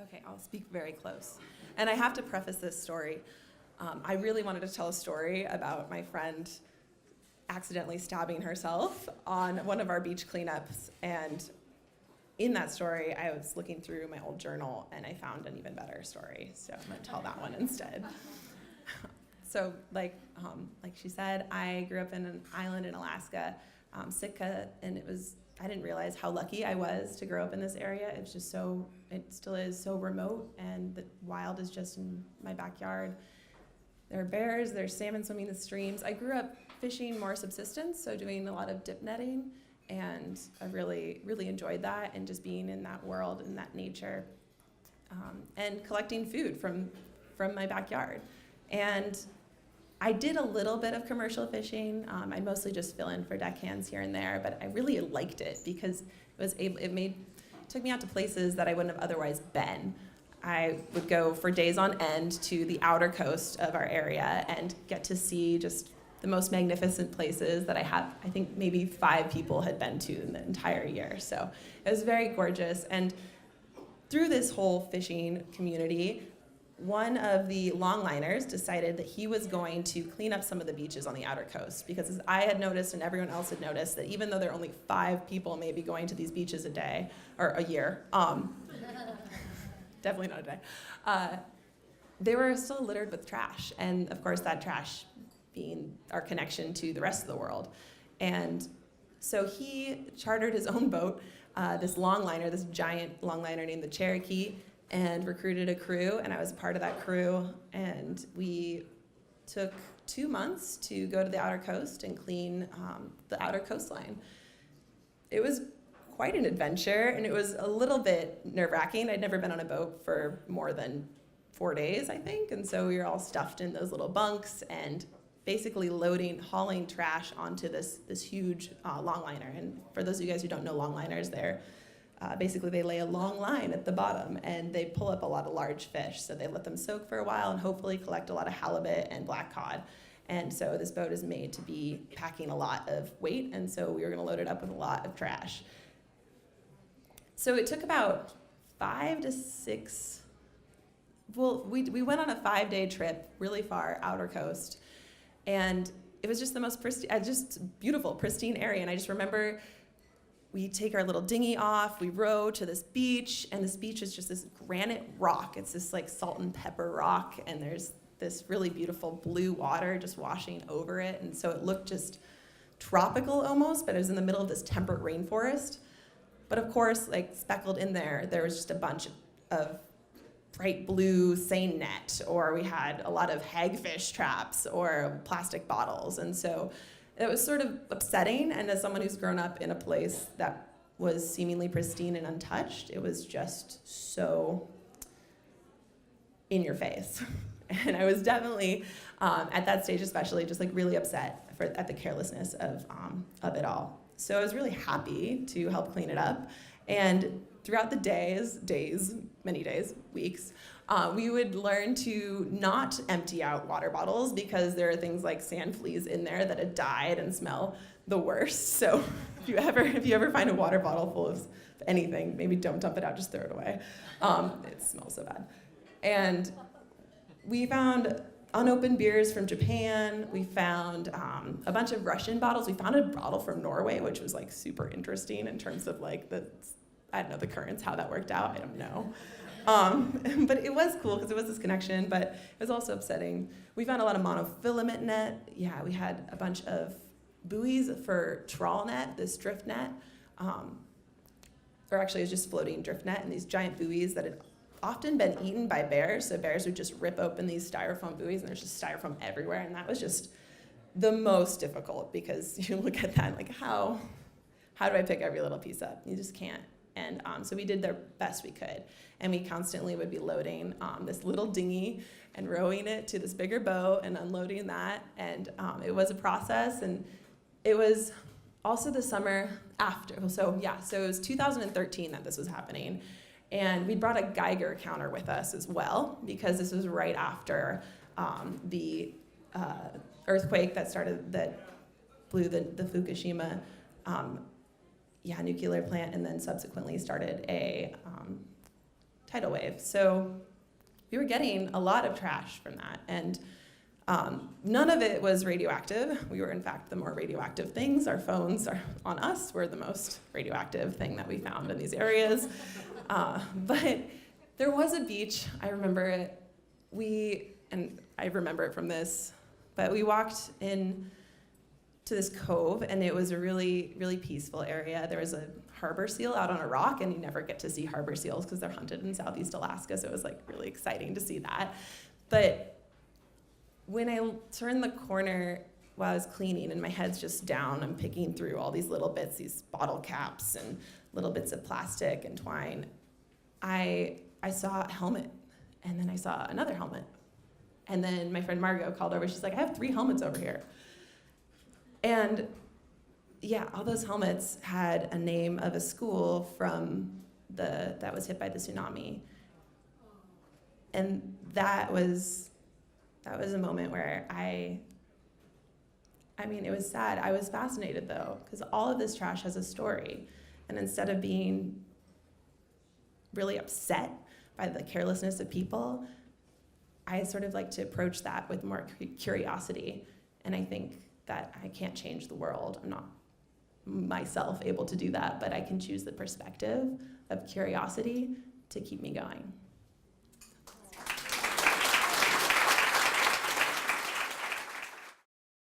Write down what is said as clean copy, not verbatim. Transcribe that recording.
Okay, I'll speak very close. And I have to preface this story. I really wanted to tell a story about my friend accidentally stabbing herself on one of our beach cleanups. And in that story, I was looking through my old journal and I found an even better story. So I'm going to tell that one instead. So like she said, I grew up in an island in Alaska, Sitka, and I didn't realize how lucky I was to grow up in this area. It's just it still is so remote, and the wild is just in my backyard. There are bears, there's salmon swimming in the streams. I grew up fishing more subsistence, so doing a lot of dip netting, and I really, really enjoyed that, and just being in that world and that nature, and collecting food from my backyard. And I did a little bit of commercial fishing. I mostly just fill in for deckhands here and there, but I really liked it because it took me out to places that I wouldn't have otherwise been. I would go for days on end to the outer coast of our area and get to see just the most magnificent places that I think maybe 5 people had been to in the entire year. So it was very gorgeous. And through this whole fishing community, one of the longliners decided that he was going to clean up some of the beaches on the outer coast, because as I had noticed and everyone else had noticed that even though there are only 5 people maybe going to these beaches a day or a year, definitely not a day, they were still littered with trash, and of course that trash being our connection to the rest of the world. And so he chartered his own boat, this longliner, this giant longliner named the Cherokee, and recruited a crew, and I was part of that crew, and we took 2 months to go to the outer coast and clean the outer coastline. It was quite an adventure, and it was a little bit nerve-wracking. I'd never been on a boat for more than 4 days, I think, and so we were all stuffed in those little bunks and basically hauling trash onto this huge longliner. And for those of you guys who don't know longliners, basically they lay a long line at the bottom and they pull up a lot of large fish. So they let them soak for a while and hopefully collect a lot of halibut and black cod. And so this boat is made to be packing a lot of weight, and so we were going to load it up with a lot of trash. So it took about 5 to 6, we went on a 5-day trip, really far, outer coast, and it was just the most beautiful, pristine area. And I just remember we take our little dinghy off, we row to this beach, and this beach is just this granite rock. It's this like salt and pepper rock, and there's this really beautiful blue water just washing over it. And so it looked just tropical almost, but it was in the middle of this temperate rainforest. But of course, like speckled in there was just a bunch of bright blue seine net, or we had a lot of hagfish traps or plastic bottles. And so it was sort of upsetting, and as someone who's grown up in a place that was seemingly pristine and untouched, it was just so in your face. And I was definitely, at that stage especially, just like really upset at the carelessness of it all. So I was really happy to help clean it up. And throughout the many days, weeks, we would learn to not empty out water bottles because there are things like sand fleas in there that had died and smell the worst. So if you ever find a water bottle full of anything, maybe don't dump it out, just throw it away. It smells so bad. And we found unopened beers from Japan. We found a bunch of Russian bottles. We found a bottle from Norway, which was like super interesting in terms of like the currents, how that worked out. I don't know. But it was cool because it was this connection, but it was also upsetting. We found a lot of monofilament net. Yeah, we had a bunch of buoys for trawl net, this drift net. Or actually it was just floating drift net, and these giant buoys that had often been eaten by bears. So bears would just rip open these styrofoam buoys, and there's just styrofoam everywhere. And that was just the most difficult, because you look at that like, how do I pick every little piece up? You just can't. And so we did the best we could. And we constantly would be loading this little dinghy and rowing it to this bigger boat and unloading that. And it was a process. And it was also the summer after. So it was 2013 that this was happening. And we brought a Geiger counter with us as well, because this was right after the earthquake that blew the Fukushima nuclear plant, and then subsequently started a tidal wave. So we were getting a lot of trash from that. And none of it was radioactive. We were, in fact, the more radioactive things. Our phones are on us were the most radioactive thing that we found in these areas. But there was a beach. I remember it. And I remember it from this, but we walked in to this cove, and it was a really, really peaceful area. There was a harbor seal out on a rock, and you never get to see harbor seals because they're hunted in Southeast Alaska, so it was like really exciting to see that. But when I turned the corner while I was cleaning and my head's just down, I'm picking through all these little bits, these bottle caps and little bits of plastic and twine, I saw a helmet, and then I saw another helmet. And then my friend Margot called over, she's like, I have 3 helmets over here. And yeah, all those helmets had a name of a school that was hit by the tsunami. And that was a moment where I mean, it was sad. I was fascinated though, because all of this trash has a story. And instead of being really upset by the carelessness of people, I sort of like to approach that with more curiosity. And I think that I can't change the world. I'm not myself able to do that, but I can choose the perspective of curiosity to keep me going.